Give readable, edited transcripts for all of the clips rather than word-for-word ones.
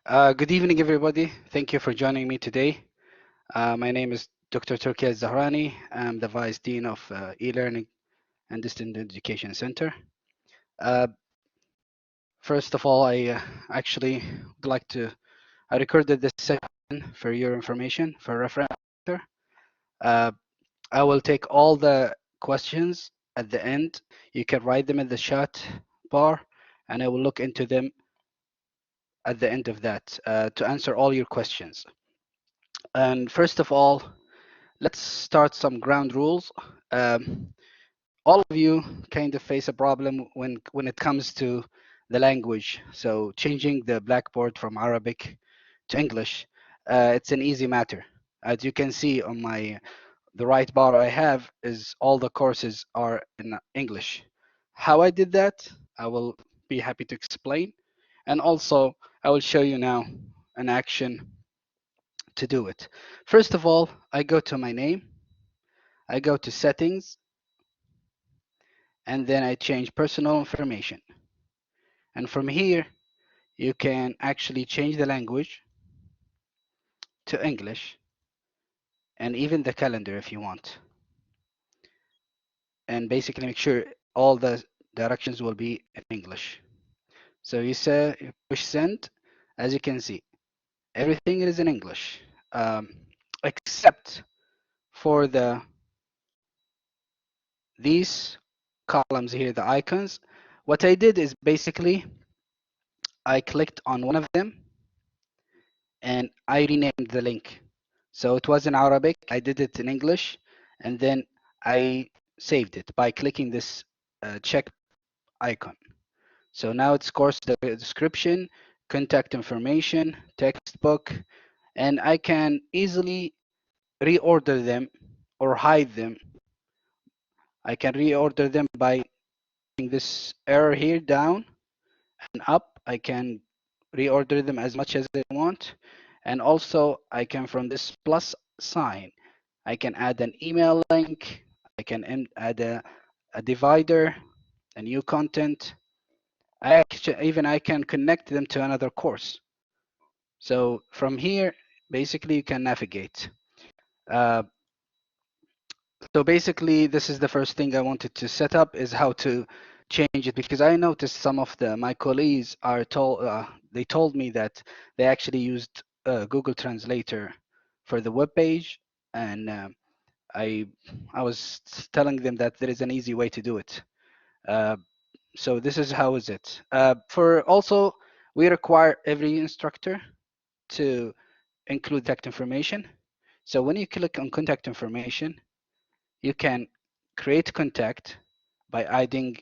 Good evening, everybody. Thank you for joining me today. My name is Dr. Turkiya Zahrani. I'm the Vice Dean of E-Learning and Distant Education Center. Uh, First of all, I actually would like to, I recorded this session for your information, for reference. Uh, I will take all the questions at the end. You can write them in the chat bar, and I will look into them at the end of that to answer all your questions. And first of all, let's start some ground rules. Um, all of you kind of face a problem when it comes to the language. So changing the blackboard from Arabic to English, it's an easy matter. As you can see on the right bar I have is all the courses are in English. How I did that, I will be happy to explain. And also, I will show you now an action to do it. First of all, I go to my name, I go to settings, and then I change personal information. And from here, you can actually change the language to English and even the calendar if you want. And basically make sure all the directions will be in English. So you push send, as you can see, everything is in English, except for these columns here, the icons. What I did is basically I clicked on one of them and I renamed the link. So it was in Arabic, I did it in English, and then I saved it by clicking this check icon. So now it's course description, contact information, textbook, and I can easily reorder them or hide them. I can reorder them by this arrow here down and up. I can reorder them as much as I want. And also I can, from this plus sign, I can add an email link. I can add a divider, a new content. I can connect them to another course. So from here, basically you can navigate. Uh, so basically, this is the first thing I wanted to set up is how to change it, because I noticed some of my colleagues are they told me that they actually used Google Translator for the web page, and I I was telling them that there is an easy way to do it. So this is how is it. For also, we require every instructor to include contact information. So when you click on contact information, you can create contact by adding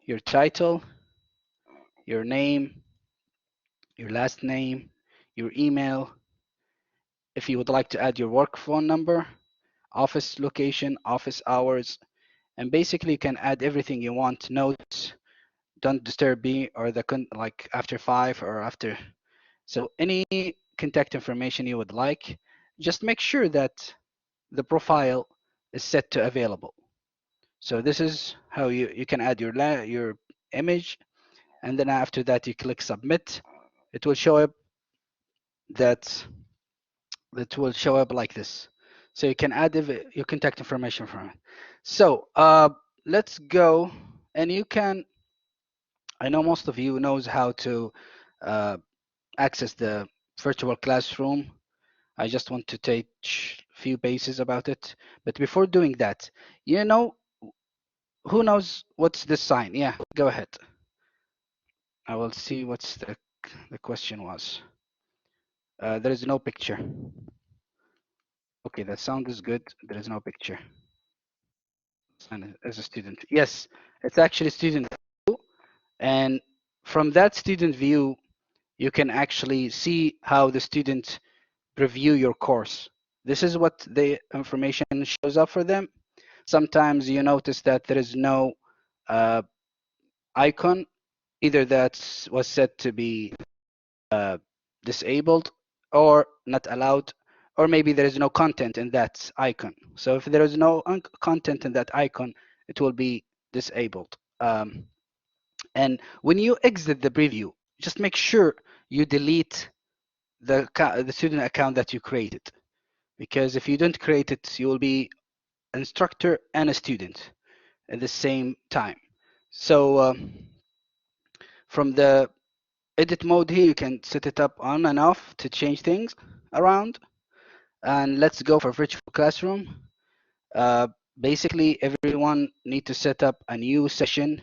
your title, your name, your last name, your email. If you would like to add your work phone number, office location, office hours, and basically you can add everything you want. Notes, don't disturb me, or like after 5 or after. So any contact information you would like, just make sure that the profile is set to available. So this is how you can add your image, and then after that you click submit. It will show up that will show up like this. So you can add your contact information from it. So let's go, and you can. I know most of you knows how to uh, access the virtual classroom. I just want to teach a few bases about it. But before doing that, you know, who knows what's this sign? Yeah, go ahead. I will see what's the question was. There is no picture. Okay, that sound is good. There is no picture. And as a student, yes, it's actually student view, and from that student view, you can actually see how the student review your course. This is what the information shows up for them. Sometimes you notice that there is no uh, icon, either that was set to be uh, disabled or not allowed, or maybe there is no content in that icon. So if there is no content in that icon, it will be disabled. And when you exit the preview, just make sure you delete the student account that you created. Because if you don't create it, you will be instructor and a student at the same time. So from the edit mode here, you can set it up on and off to change things around. And let's go for virtual classroom. Uh, Basically, everyone need to set up a new session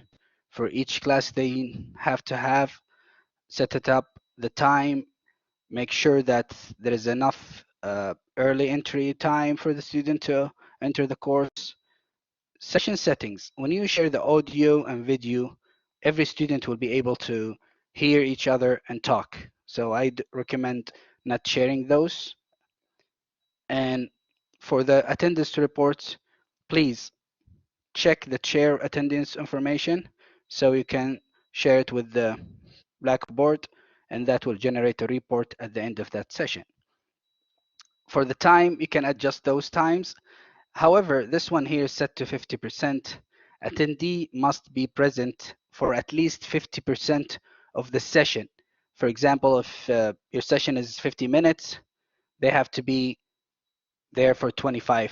for each class they have to have. Set it up, the time, make sure that there is enough early entry time for the student to enter the course. Session settings. When you share the audio and video, every student will be able to hear each other and talk. So I'd recommend not sharing those. And for the attendance reports, please check the chair attendance information so you can share it with the blackboard, and that will generate a report at the end of that session. For the time, you can adjust those times. However, this one here is set to 50%. Attendee must be present for at least 50% of the session. For example, if your session is 50 minutes, they have to be there for 25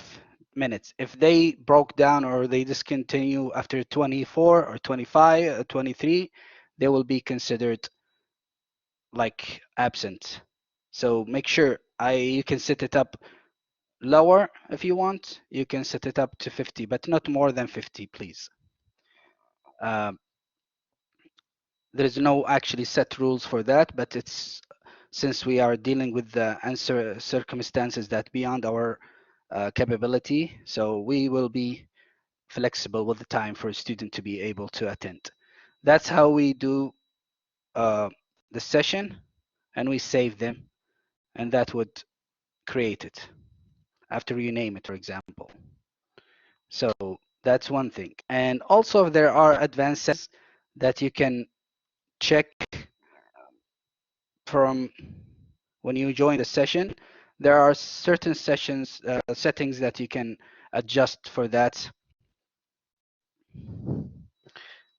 minutes. If they broke down or they discontinue after 24 or 25 or 23, they will be considered like absent. So make sure you can set it up lower if you want. You can set it up to 50, but not more than 50, please. Um, there is no actually set rules for that, but it's since we are dealing with the answer circumstances that beyond our capability, so we will be flexible with the time for a student to be able to attend. That's how we do uh, the session, and we save them, and that would create it after you name it, for example. So that's one thing. And also there are advances that you can check from when you join the session. There are certain sessions settings that you can adjust for that.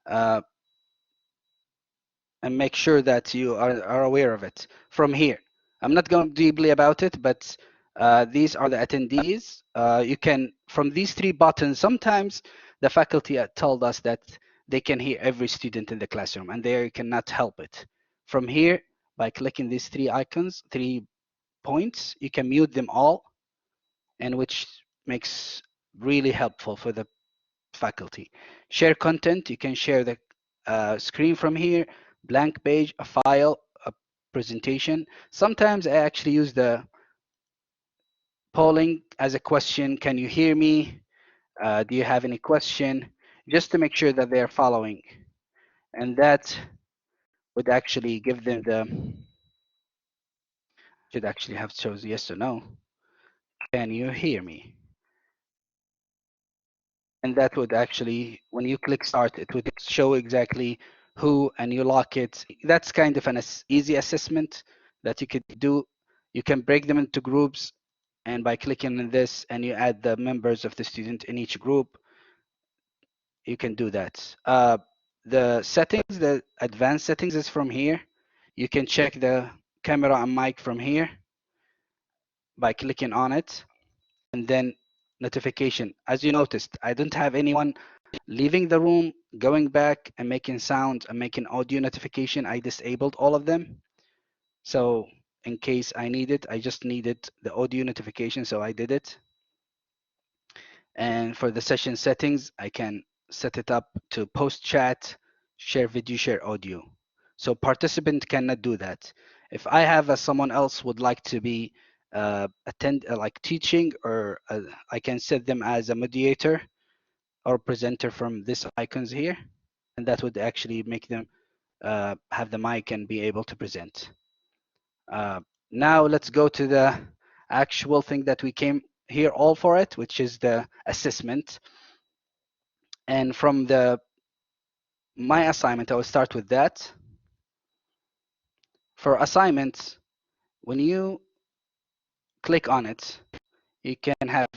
Uh, and make sure that you are aware of it from here. I'm not going deeply about it, but these are the attendees. You can, from these three buttons, sometimes the faculty told us that they can hear every student in the classroom and they cannot help it. From here, by clicking these three icons, 3 points, you can mute them all, and which makes really helpful for the faculty. Share content, you can share the screen from here, blank page, a file, a presentation. Sometimes I actually use the polling as a question. Can you hear me? Do you have any question? Just to make sure that they're following. And that would actually give them should actually have chose yes or no. Can you hear me? And that would actually, when you click start, it would show exactly who, and you lock it. That's kind of an easy assessment that you could do. You can break them into groups, and by clicking on this and you add the members of the student in each group, you can do that. The settings, the advanced settings is from here. You can check the camera and mic from here by clicking on it, and then notification. As you noticed, I don't have anyone leaving the room, going back and making sound and making audio notification. I disabled all of them. So in case I need it, I just needed the audio notification, so I did it. And for the session settings, I can set it up to post chat, share video, share audio. So participant cannot do that. If I have someone else would like to be like teaching, or I can set them as a mediator or presenter from these icons here, and that would actually make them have the mic and be able to present. Now let's go to the actual thing that we came here all for it, which is the assessment. And from my assignment, I will start with that. For assignments, when you click on it, you can have,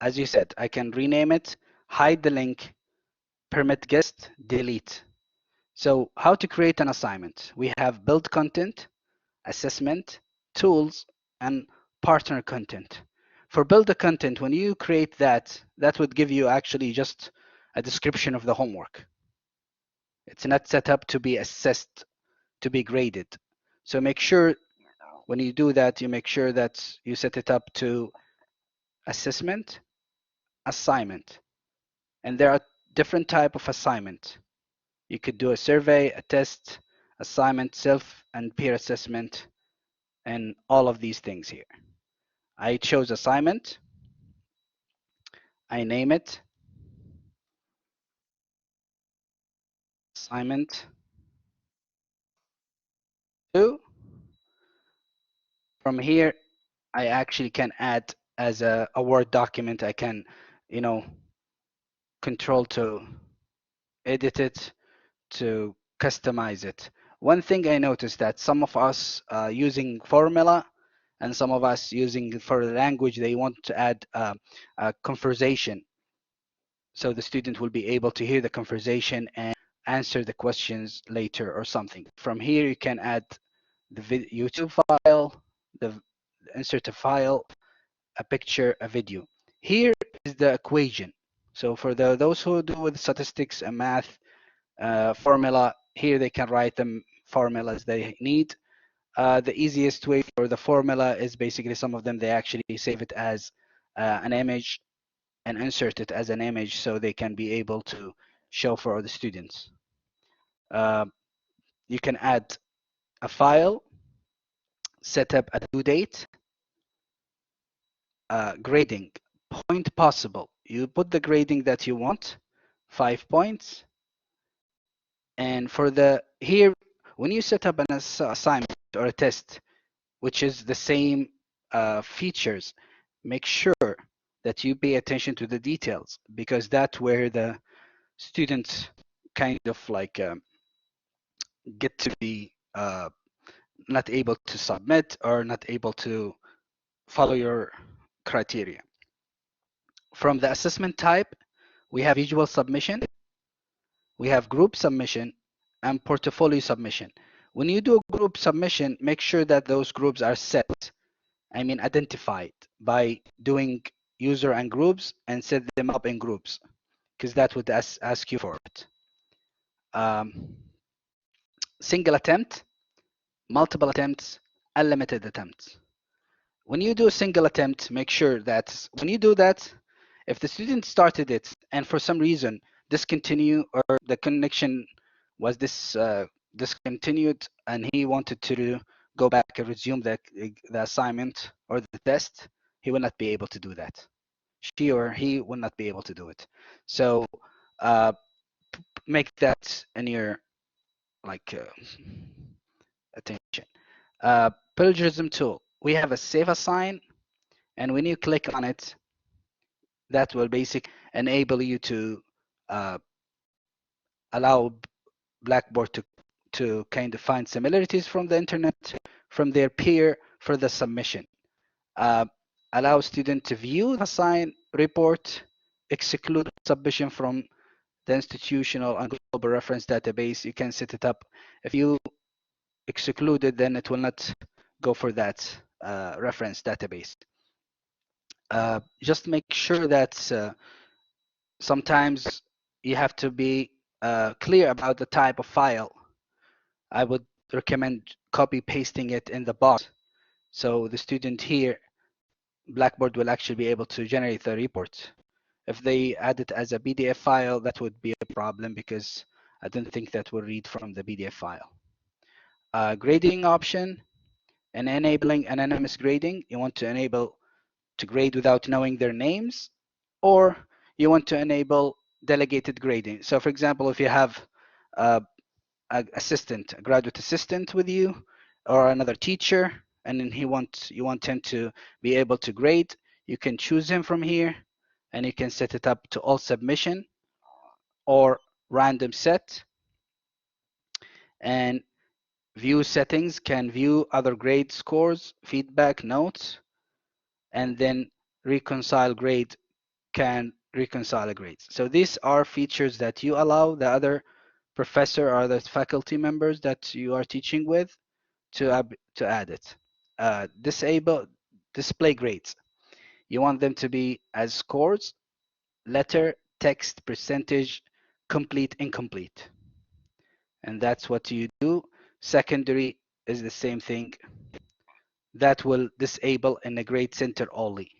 as you said, I can rename it, hide the link, permit guest, delete. So how to create an assignment? We have build content, assessment, tools, and partner content. For build the content, when you create that, that would give you actually just a description of the homework. It's not set up to be assessed, to be graded. So make sure when you do that, you make sure that you set it up to assessment, assignment. And there are different type of assignment. You could do a survey, a test, assignment, self and peer assessment, and all of these things here. I chose assignment. I name it assignment 2. From here, I actually can add as a Word document. I can, you know, control to edit it, to customize it. One thing I noticed that some of us using formula and some of us using for the language, they want to add a conversation. So the student will be able to hear the conversation and answer the questions later or something. From here, you can add the YouTube file, the insert a file, a picture, a video. Here is the equation. So for those who do with statistics and math formula, here they can write them formulas they need. The easiest way for the formula is basically some of them they actually save it as an image and insert it as an image so they can be able to show for the students. You can add a file, set up a due date, grading, point possible. You put the grading that you want, 5 points. And for the here, when you set up an assignment or a test, which is the same features, make sure that you pay attention to the details because that's where the students kind of like get to be not able to submit or not able to follow your criteria. From the assessment type, we have visual submission, we have group submission, and portfolio submission. When you do a group submission, make sure that those groups are set, I mean identified by doing user and groups and set them up in groups because that would ask you for it. Single attempt, multiple attempts, unlimited attempts. When you do a single attempt, make sure that when you do that, if the student started it and for some reason discontinue or the connection was discontinued and he wanted to go back and resume the assignment or the test, he will not be able to do that. She or he will not be able to do it. So uh, make that in your like attention. Plagiarism tool. We have a save assign, and when you click on it, that will basically enable you to uh, allow Blackboard to kind of find similarities from the internet, from their peer for the submission. Allow student to view the assign report, exclude submission from the institutional and global reference database. You can set it up. If you exclude it, then it will not go for that reference database. Just make sure that sometimes you have to be clear about the type of file. I would recommend copy pasting it in the box so the student here, Blackboard will actually be able to generate the report. If they add it as a PDF file, that would be a problem because I don't think that will read from the PDF file. Grading option and enabling anonymous grading. You want to enable to grade without knowing their names, or you want to enable delegated grading. So for example, if you have an assistant, a graduate assistant with you, or another teacher, and then you want him to be able to grade, you can choose him from here, and you can set it up to all submission or random set. And view settings can view other grade scores, feedback, notes, and then reconcile grade can reconcile grades. So these are features that you allow the other professor or the faculty members that you are teaching with to add it. Disable display grades. You want them to be as scores, letter, text, percentage, complete, incomplete. And that's what you do. Secondary is the same thing. That will disable in the grade center only.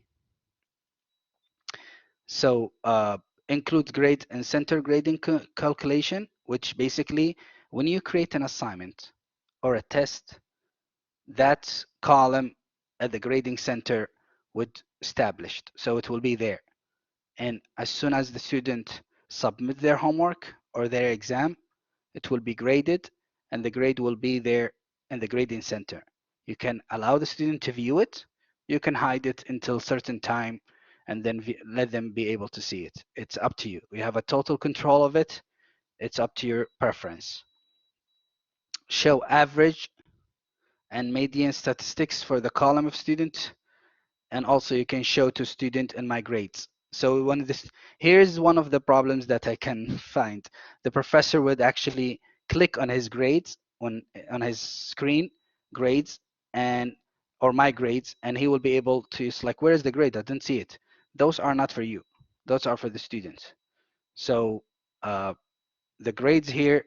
So include grade and center grading calculation, which basically when you create an assignment or a test, that column at the grading center would established. So it will be there. And as soon as the student submit their homework or their exam, it will be graded and the grade will be there in the grading center. You can allow the student to view it. You can hide it until certain time and then let them be able to see it. It's up to you. We have a total control of it. It's up to your preference. Show average and median statistics for the column of student, and also you can show to student and my grades. So here's one of the problems that I can find. The professor would actually click on his grades on his screen, grades, and or my grades, and he will be able to select where is the grade? I didn't see it. Those are not for you. Those are for the students. So uh, the grades here,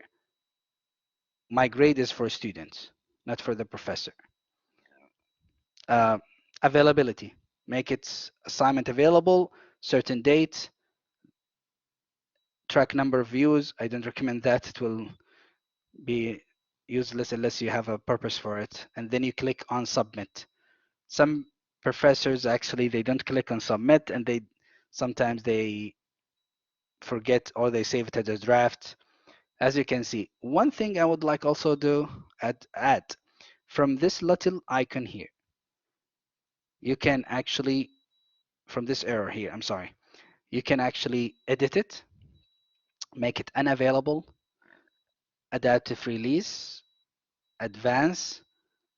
my grade is for students, not for the professor. Uh, Availability. Make its assignment available, certain date, track number of views. I don't recommend that. It will be useless unless you have a purpose for it. And then you click on submit. Some professors actually they don't click on submit and they sometimes they forget or they save it as a draft. As you can see, one thing I would like also to add from this little icon here, you can actually from this error here, I'm sorry, you can actually edit it, make it unavailable, adaptive release, advance,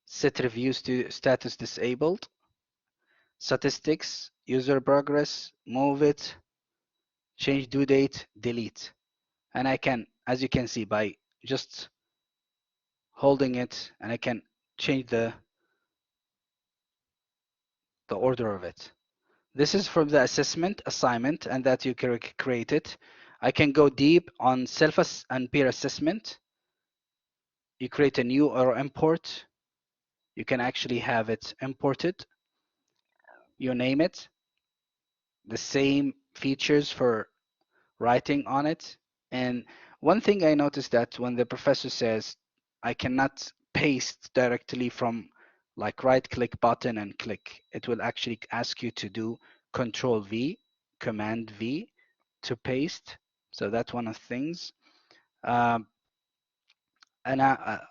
set review status disabled, statistics, user progress, move it, change due date, delete. And I can, as you can see, by just holding it, and I can change the order of it. This is from the assessment assignment, and that you can create it. I can go deep on self and peer assessment. You create a new or import. You can actually have it imported. You name it. The same features for writing on it. And one thing I noticed that when the professor says, I cannot paste directly from like right click button and click, it will actually ask you to do Control V, Command V to paste. So that's one of the things. Um, and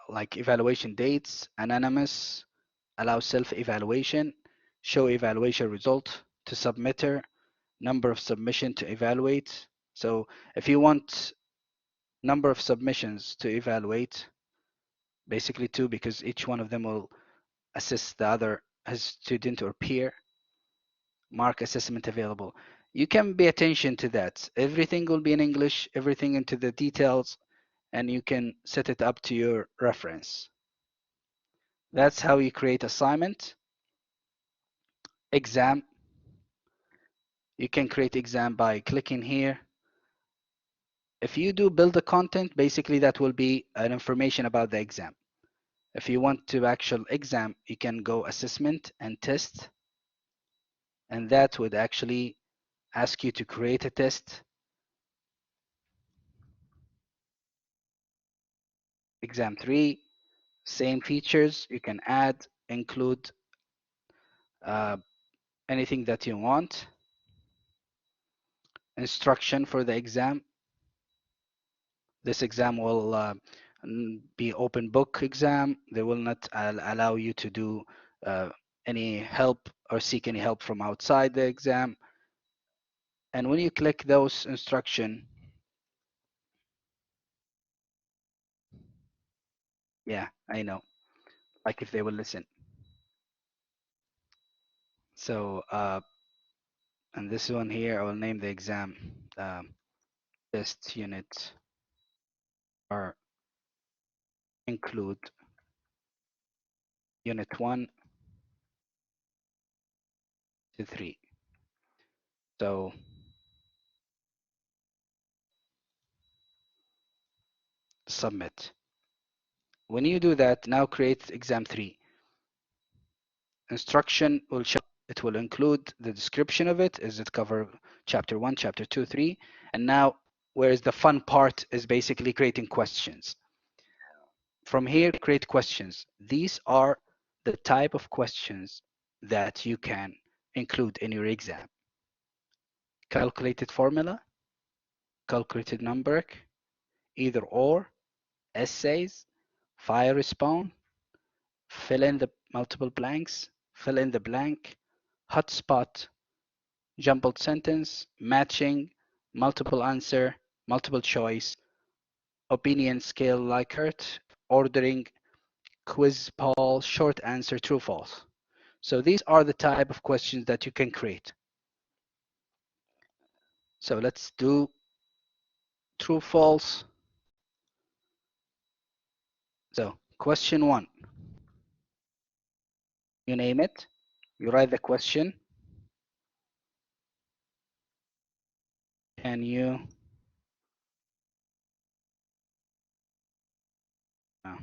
like evaluation dates, anonymous, allow self-evaluation, show evaluation result to submitter, number of submission to evaluate. So if you want number of submissions to evaluate, basically two, because each one of them will assist the other as student or peer, mark assessment available. You can pay attention to that. Everything will be in English, everything into the details, and you can set it up to your reference. That's how you create assignment. Exam. You can create exam by clicking here. If you do build the content, basically that will be an information about the exam. If you want to actual exam, you can go assessment and test, and that would actually ask you to create a test. Exam 3, same features. You can add, include uh, anything that you want. Instruction for the exam. This exam will be open book exam. They will not allow you to do uh, any help or seek any help from outside the exam. And when you click those instruction, yeah, I know, like if they will listen. So, and this one here, I will name the exam test unit or include Unit 1 to 3. So submit. When you do that, now create exam 3. Instruction will show. It will include the description of it. Is it cover chapter 1, chapter 2, 3? And now, whereas the fun part is basically creating questions. From here, create questions. These are the type of questions that you can include in your exam. Calculated formula, calculated numeric, either or, essays, fire response, fill in the multiple blanks, fill in the blank, hotspot, jumbled sentence, matching, multiple answer, multiple choice, opinion scale Likert, ordering, quiz poll, short answer, true false. So these are the type of questions that you can create. So let's do true false. So question 1, you name it, you write the question. Can you uh,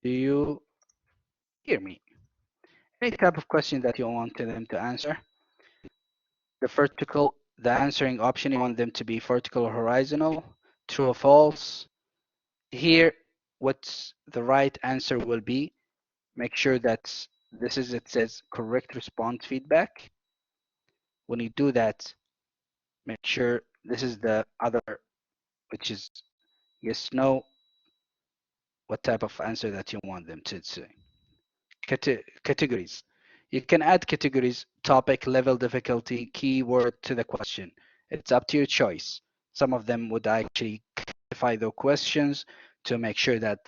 do you hear me? Any type of question that you want them to answer. The answering option, you want them to be vertical or horizontal, true or false. Here, what's the right answer will be. Make sure that it says correct response feedback. When you do that, make sure this is the other, which is yes, no, what type of answer that you want them to say. Categories. You can add categories, topic, level, difficulty, keyword to the question. It's up to your choice. Some of them would actually classify the questions to make sure that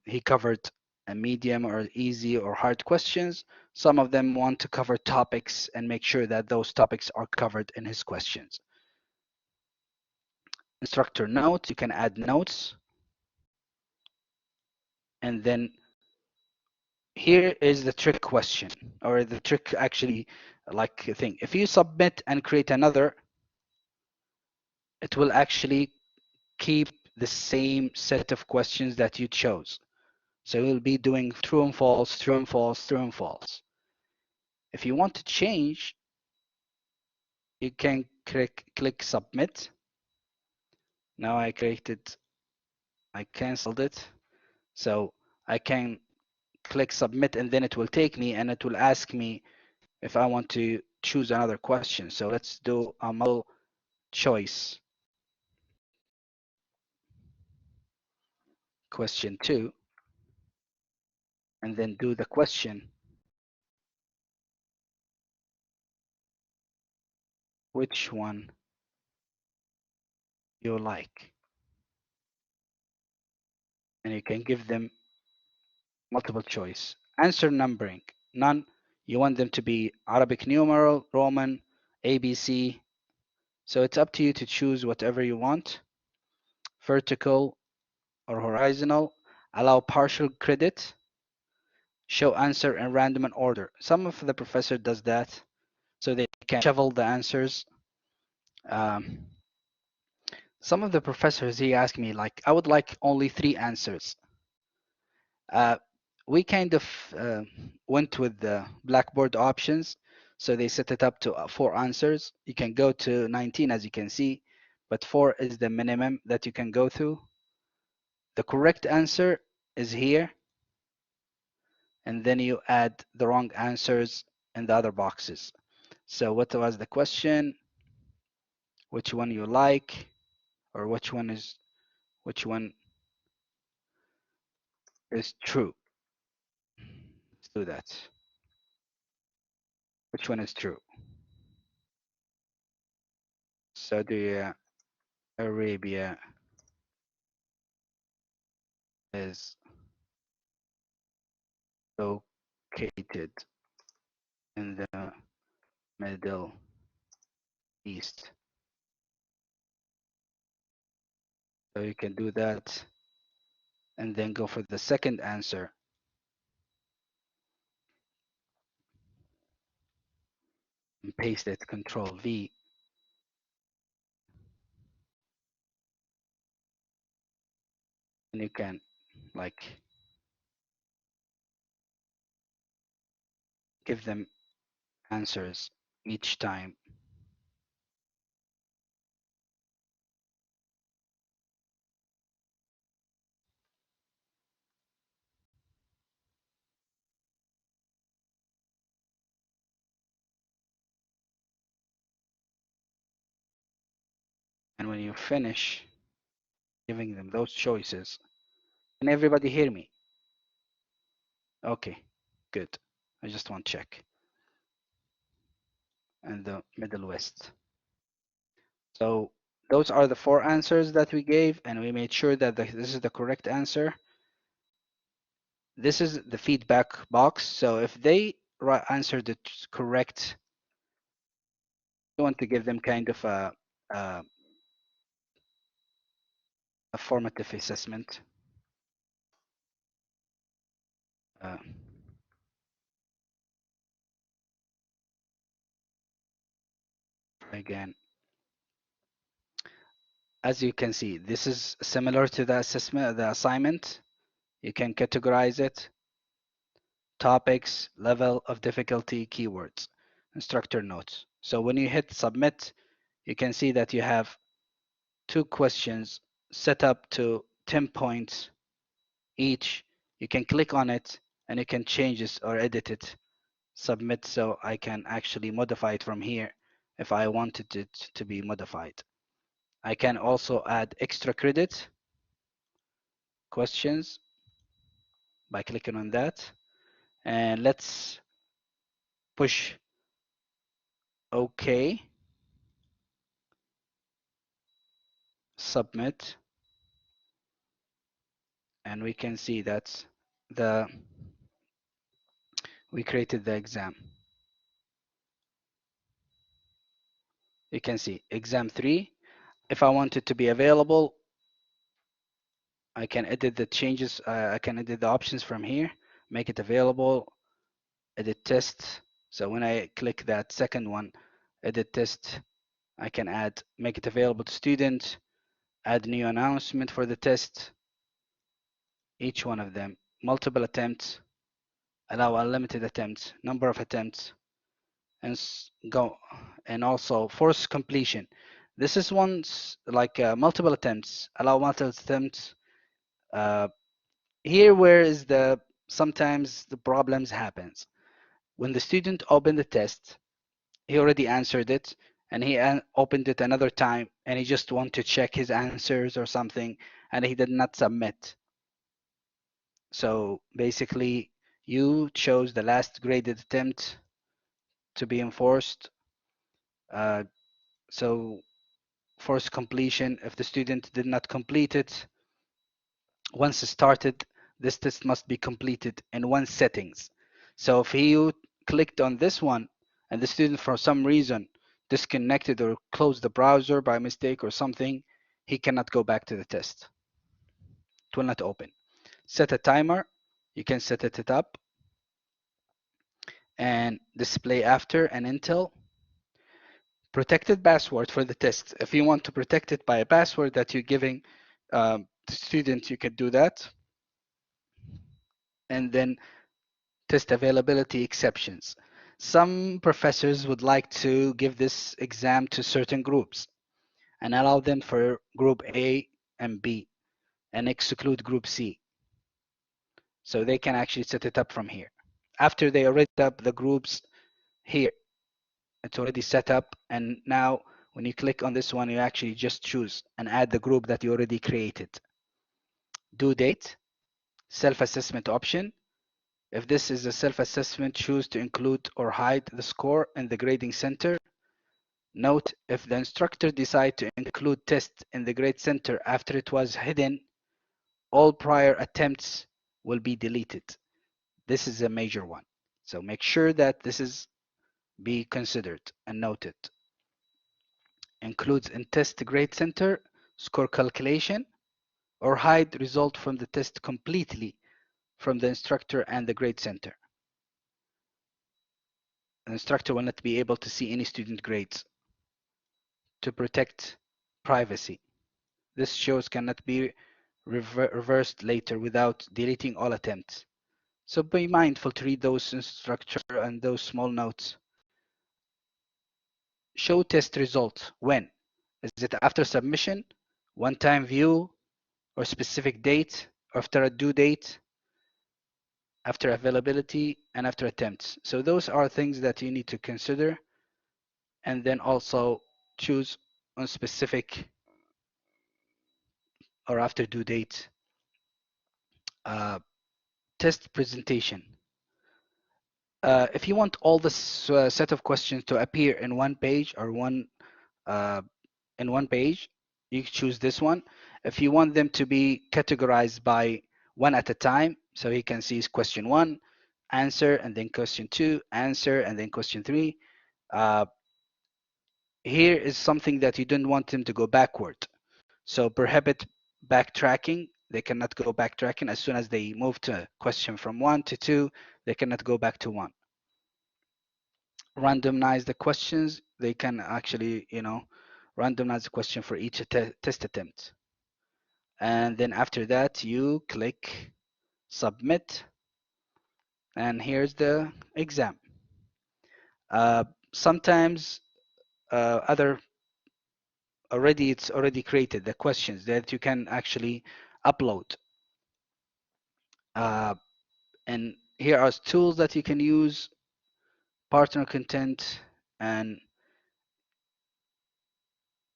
he covered a medium or easy or hard questions. Some of them want to cover topics and make sure that those topics are covered in his questions. Instructor notes, you can add notes. And then here is the trick question, or the trick actually like thing. If you submit and create another, it will actually keep the same set of questions that you chose. So you'll be doing true and false, true and false, true and false. If you want to change, you can click submit. Now I canceled it. So I can click submit, and then it will take me and it will ask me if I want to choose another question. So let's do a multiple choice. Question 2, and then do the question. Which one you like? And you can give them multiple choice. Answer numbering, none. You want them to be Arabic numeral, Roman, ABC. So it's up to you to choose whatever you want. Vertical or horizontal. Allow partial credit. Show answer in random order. Some of the professor does that, so they can shovel the answers. Um, some of the professors, he asked me, like, I would like only 3 answers. We kind of went with the blackboard options. So they set it up to 4 answers. You can go to 19, as you can see, but 4 is the minimum that you can go through. The correct answer is here. And then you add the wrong answers in the other boxes. So what was the question? Which one you like? Or which one is true? Let's do that. Which one is true? Saudi Arabia is located in the Middle East. So you can do that. and then go for the second answer and paste it, Control V, and you can like give them answers each time. And when you finish giving them those choices, can everybody hear me? Okay, good. I just want to check. And the Middle West. So those are the four answers that we gave, and we made sure that this is the correct answer. This is the feedback box. So if they answered it correct, you want to give them kind of a, a formative assessment. Uh, again, as you can see, this is similar to the assessment, the assignment. You can categorize it: topics, level of difficulty, keywords, instructor notes. So when you hit submit, you can see that you have two questions set up to 10 points each. You can click on it and you can change this or edit it, submit, so I can actually modify it from here if I wanted it to be modified. I can also add extra credit questions by clicking on that. And let's push OK, submit, and we can see that the we created the exam. You can see exam 3. If I want it to be available, I can edit the changes. I can edit the options from here, make it available, edit test. So when I click that second one, edit test, I can add, make it available to student, add new announcement for the test, each one of them, multiple attempts, allow unlimited attempts, number of attempts, and go, and also force completion. This is once like multiple attempts, allow multiple attempts. Uh, Here where is the sometimes the problems happens. When the student opened the test, he already answered it, and he opened it another time and he just want to check his answers or something, and he did not submit. So basically you chose the last graded attempt to be enforced. Uh, so force completion, if the student did not complete it, once started, this test must be completed in one settings. So if you clicked on this one and the student for some reason disconnected or closed the browser by mistake or something, he cannot go back to the test. It will not open. Set a timer. You can set it up and display after and until. Protected password for the test. If you want to protect it by a password that you're giving the student, you could do that. And then test availability exceptions. Some professors would like to give this exam to certain groups and allow them for group A and B and exclude group C. So they can actually set it up from here. After they already set up the groups here, it's already set up. And now when you click on this one, you actually just choose and add the group that you already created. Due date, self-assessment option. If this is a self-assessment, choose to include or hide the score in the grading center. Note, if the instructor decides to include test in the grade center after it was hidden, all prior attempts will be deleted. This is a major one. So make sure that this is be considered and noted. Includes in test grade center, score calculation. or hide result from the test completely from the instructor and the grade center. The instructor will not be able to see any student grades to protect privacy. This shows cannot be reversed later without deleting all attempts. So be mindful to read those instructor and those small notes. Show test results. When? Is it after submission, one-time view, or specific date, after a due date, after availability, and after attempts? So those are things that you need to consider, and then also choose on specific or after due date. Uh, Test presentation. If you want all this set of questions to appear in one page or uh, one page, you choose this one. If you want them to be categorized by one at a time, so you can see question one, answer, and then question two, answer, and then question three. Uh, Here is something that you don't want them to go backward. So prohibit backtracking. They cannot go backtracking. As soon as they move to question from one to two, they cannot go back to one. Randomize the questions. They can actually, randomize the question for each test attempt. And then after that, you click submit. And here's the exam. Uh, Sometimes other it's already created the questions that you can actually upload. Uh, and here are tools that you can use, partner content, and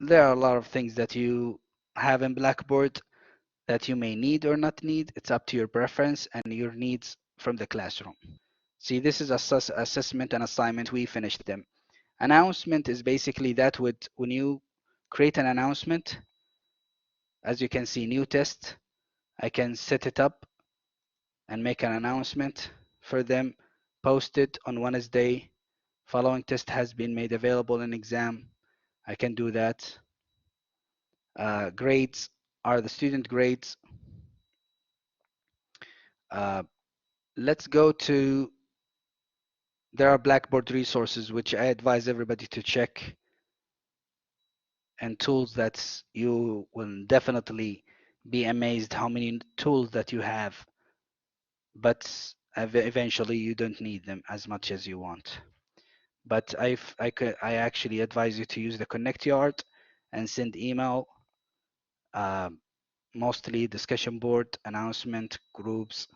there are a lot of things that you have in Blackboard that you may need or not need. It's up to your preference and your needs from the classroom. See, this is assessment and assignment. We finished them. Announcement is basically that when you create an announcement, as you can see, new test, I can set it up and make an announcement for them, post it on Wednesday. Following test has been made available in exam. I can do that. Grades are the student grades. Uh, let's go to, there are Blackboard resources which I advise everybody to check, and tools that you will definitely be amazed how many tools that you have, but eventually you don't need them as much as you want. But I actually advise you to use the Connect Yard and send email, um, mostly discussion board, announcement, groups.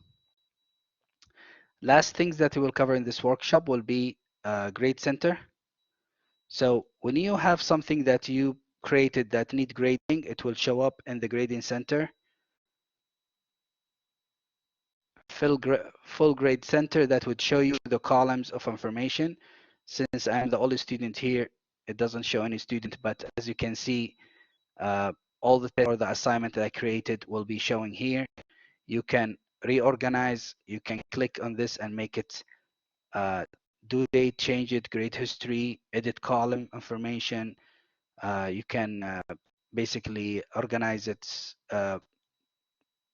Last things that we will cover in this workshop will be Grade Center. So when you have something that you created that need grading, it will show up in the Grading Center. Full grade center that would show you the columns of information. Since I'm the only student here, it doesn't show any student, but as you can see, all the or the assignment that I created will be showing here. You can reorganize, you can click on this and make it due date, change it, grade history, edit column information. You can basically organize it,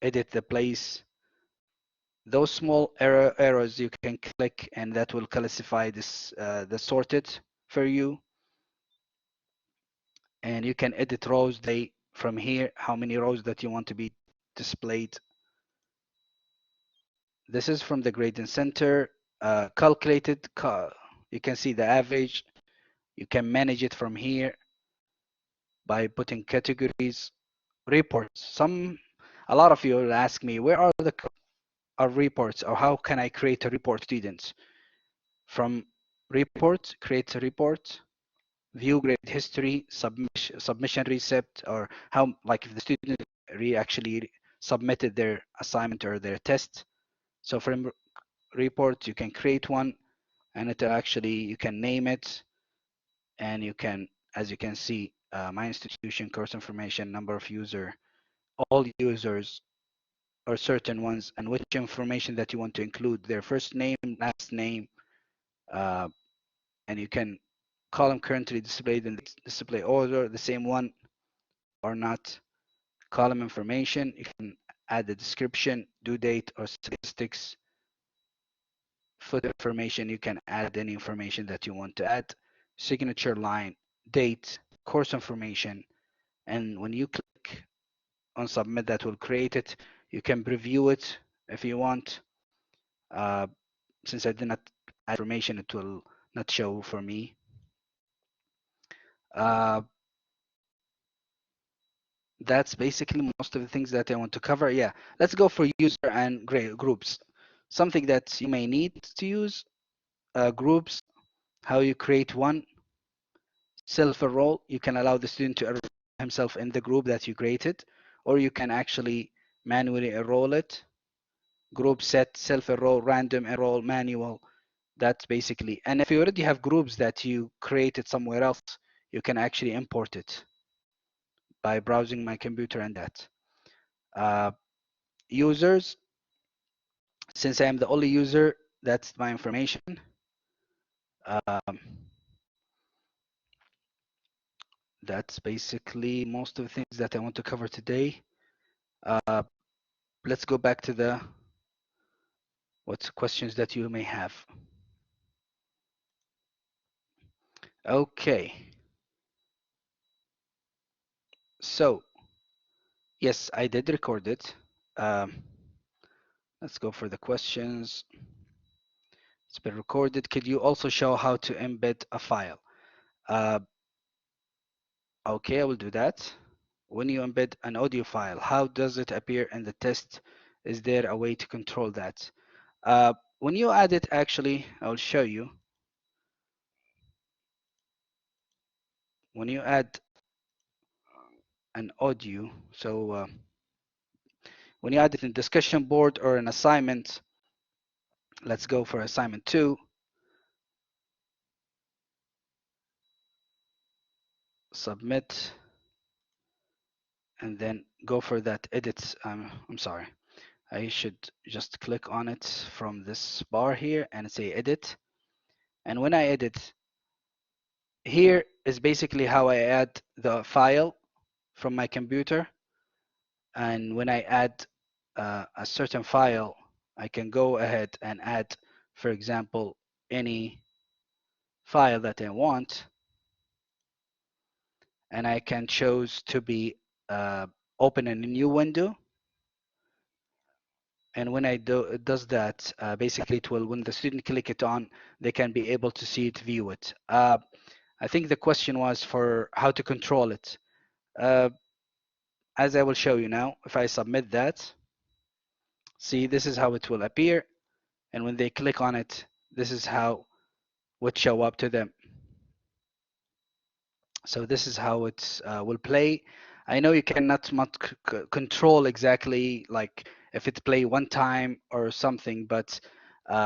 edit the place. Those small arrows you can click and that will classify this the sorted for you. And you can edit rows from here, how many rows that you want to be displayed. This is from the gradient center, calculated. You can see the average. You can manage it from here by putting categories, reports. A lot of you will ask me, where are the reports, or how can I create a report, students? From report, create a report, view grade history, submission receipt, or how, like if the student actually submitted their assignment or their test. So from report, you can create one, and it actually, you can name it, and you can, as you can see, my institution, course information, number of user, all users, or certain ones, and which information that you want to include, their first name, last name, uh, and you can column currently displayed in the display order, the same one or not. column information, you can add the description, due date or statistics. Foot information, you can add any information that you want to add. Signature line, date, course information. And when you click on submit, that will create it. You can preview it if you want. Uh, since I did not add information, it will not show for me. Uh, that's basically most of the things that I want to cover. Yeah, let's go for user and groups. Something that you may need to use, groups, how you create one, self-enroll. You can allow the student to enroll himself in the group that you created, or you can actually manually enroll it. Group set, self-enroll, random enroll, manual. That's basically, and if you already have groups that you created somewhere else, you can actually import it by browsing my computer and that. Users, since I am the only user, that's my information. Um, that's basically most of the things that I want to cover today. Let's go back to the what questions that you may have. Okay. So, yes, I did record it. Let's go for the questions. It's been recorded. Could you also show how to embed a file? Uh, okay, I will do that. When you embed an audio file, how does it appear in the test? Is there a way to control that? When you add it, actually, I'll show you. When you add an audio, so when you add it in discussion board or an assignment, let's go for assignment 2. Submit, and then go for that edit. I'm sorry. I should just click on it from this bar here and say edit. And when I edit, here is basically how I add the file from my computer. And when I add a certain file, I can go ahead and add, for example, any file that I want. And I can choose to be open in a new window. And when I do it does that, basically it will, when the student click it on, they can be able to see it, view it. I think the question was for how to control it. As I will show you now, if I submit that, see, this is how it will appear. And when they click on it, this is how it would show up to them. So this is how it will play. I know you cannot control exactly like if it play one time or something, but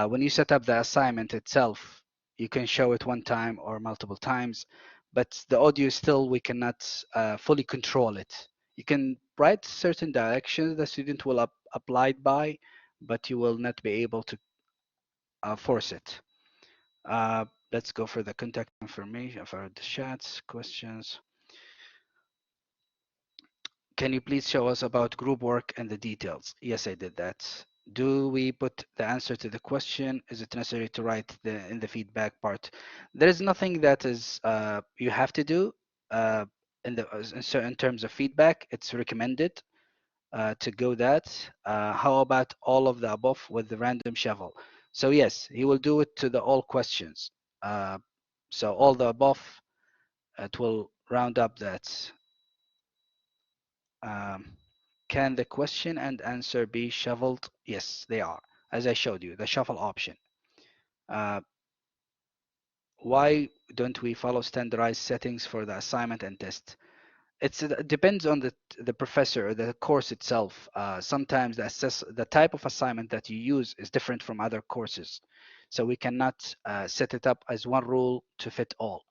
when you set up the assignment itself, you can show it one time or multiple times, but the audio still, we cannot fully control it. You can write certain directions the student will abide by, but you will not be able to force it. Let's go for the contact information for the chats, questions. Can you please show us about group work and the details? Yes, I did that. Do we put the answer to the question? Is it necessary to write in the feedback part? There is nothing that is you have to do uh, in terms of feedback. It's recommended to go that. How about all of the above with the random shuffle? So yes, he will do it to the all questions. So all the above, it will round up that. Um, can the question and answer be shuffled? Yes, they are, as I showed you, the shuffle option. Uh, why don't we follow standardized settings for the assignment and test? It depends on the professor or the course itself. Sometimes the type of assignment that you use is different from other courses. So we cannot set it up as one rule to fit all.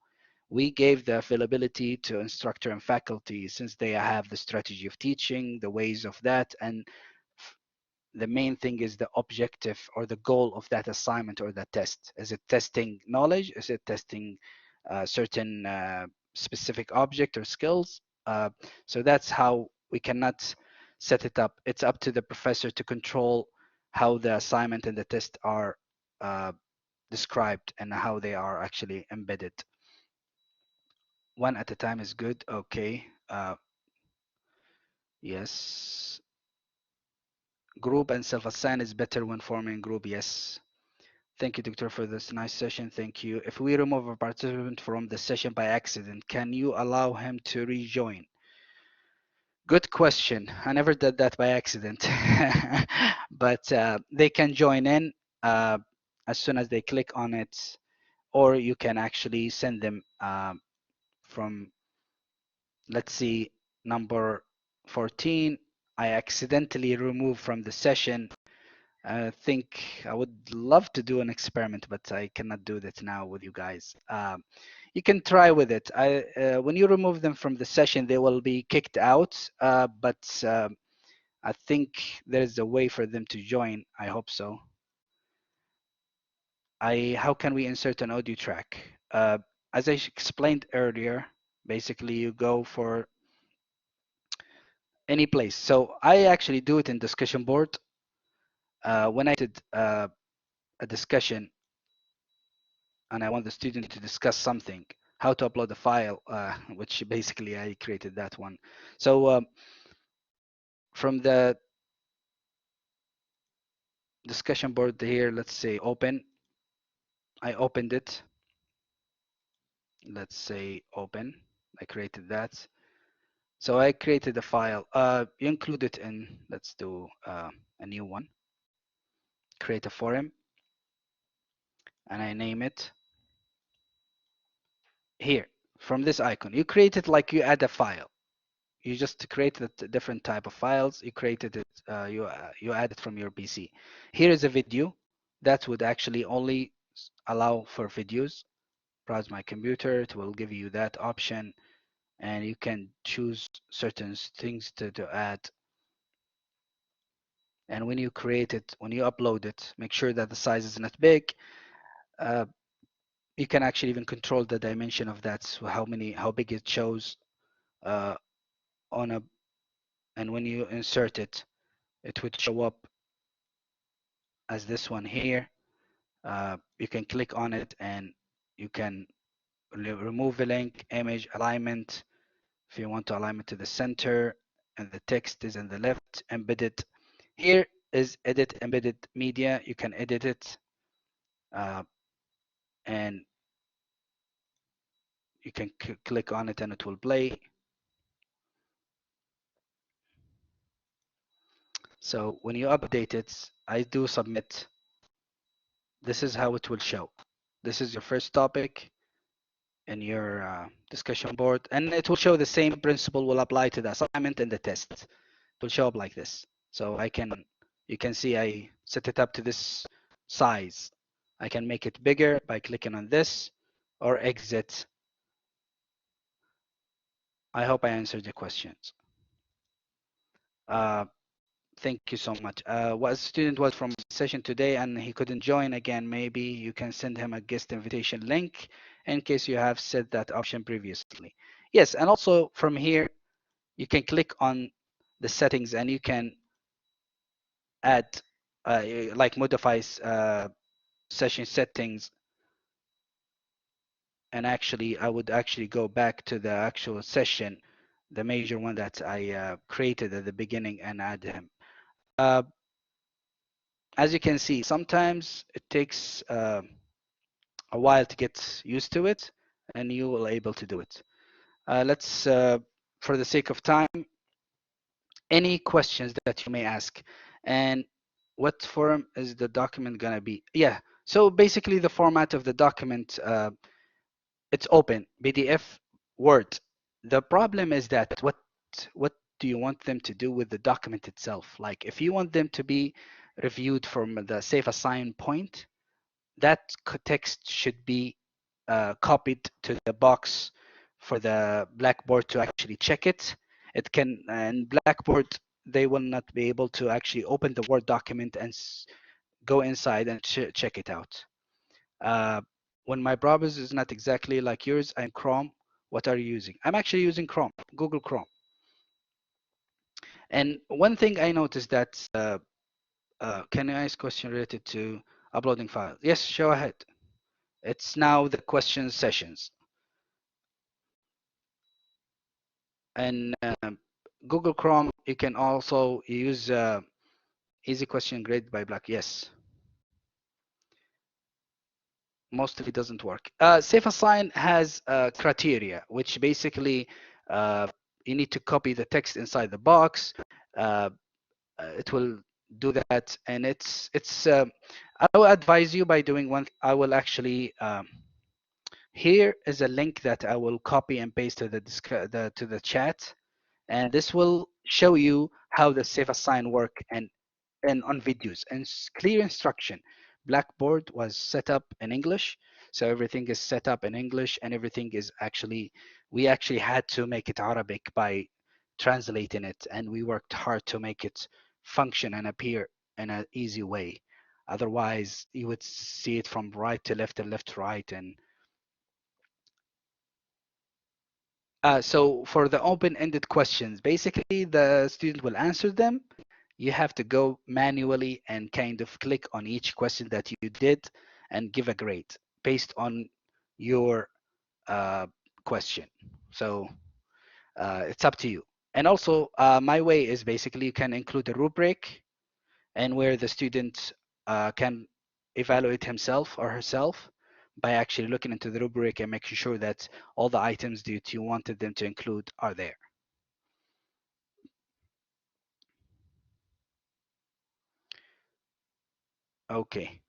We gave the availability to instructor and faculty since they have the strategy of teaching, the ways of that, and the main thing is the objective or the goal of that assignment or that test. Is it testing knowledge? Is it testing certain specific object or skills? So that's how We cannot set it up. It's up to the professor to control how the assignment and the test are uh, described and how they are actually embedded. One at a time is good. Okay. Yes. Group and self-assign is better when forming group. Yes. Thank you, Doctor, for this nice session. Thank you. If we remove a participant from the session by accident, can you allow him to rejoin? Good question. I never did that by accident, but they can join in uh, as soon as they click on it, or you can actually send them from, let's see, number 14. I accidentally removed from the session. I think I would love to do an experiment, but I cannot do that now with you guys. You can try with it. When you remove them from the session, they will be kicked out, but I think there's a way for them to join. I hope so. How can we insert an audio track? As I explained earlier, basically you go for any place. So I actually do it in discussion board. When I did a discussion and I want the student to discuss something, how to upload the file, which basically I created that one. So from the discussion board here, let's say open. I opened it. Let's say open. I created that. So I created a file. You include it in, let's do a new one. Create a forum and I name it here from this icon. You create it like you add a file. You just created a different type of files. You created it, you add it from your PC. Here is a video that would actually only allow for videos. Browse my computer, it will give you that option and you can choose certain things to add. And when you create it, when you upload it, make sure that the size is not big. Uh, you can actually even control the dimension of that, so how big it shows uh, on a, and when you insert it, it would show up as this one here. You can click on it and you can remove the link, image alignment. If you want to align it to the center and the text is in the left, embedded. Here is edit embedded media. You can edit it and you can click on it and it will play. So when you update it, I do submit. This is how it will show. This is your first topic in your discussion board, and it will show the same principle will apply to the assignment and the test. It will show up like this. So you can see I set it up to this size. I can make it bigger by clicking on this or exit. I hope I answered your questions. Thank you so much. What a student was from session today and he couldn't join again, maybe you can send him a guest invitation link in case you have set that option previously. Yes, and also from here, you can click on the settings and you can add, like modify session settings. And actually, I would actually go back to the actual session, the major one that I created at the beginning and add him. Uh, as you can see, sometimes it takes a while to get used to it, and you will able to do it. Let's, for the sake of time, any questions that you may ask, and what form is the document gonna be? Yeah, so basically the format of the document, it's open, PDF, Word. The problem is that what do you want them to do with the document itself? Like if you want them to be reviewed from the safe assign point, that text should be copied to the box for the blackboard to actually check it. It can, and blackboard, they will not be able to actually open the Word document and go inside and check it out. Uh, when my browser is not exactly like yours, I'm Chrome. What are you using? I'm actually using Chrome, Google Chrome. And one thing I noticed that can I ask question related to uploading files? Yes, show ahead. It's now the question sessions. And Google Chrome, you can also use easy question graded by Black. Yes, mostly doesn't work. Safe Assign has criteria, which basically uh, you need to copy the text inside the box. Uh, it will do that, and it's. I will advise you by doing one. I will actually. Here is a link that I will copy and paste to to the chat, and this will show you how the Safe Assign work and on videos and clear instruction. Blackboard was set up in English, so everything is set up in English, and everything is actually we actually had to make it Arabic by translating it, and we worked hard to make it function and appear in an easy way. Otherwise, you would see it from right to left and left to right, and so for the open-ended questions, basically the student will answer them. You have to go manually and kind of click on each question that you did and give a grade based on your uh, question. So it's up to you. And also, my way is basically you can include a rubric and where the student can evaluate himself or herself by actually looking into the rubric and making sure that all the items that you wanted them to include are there. Okay.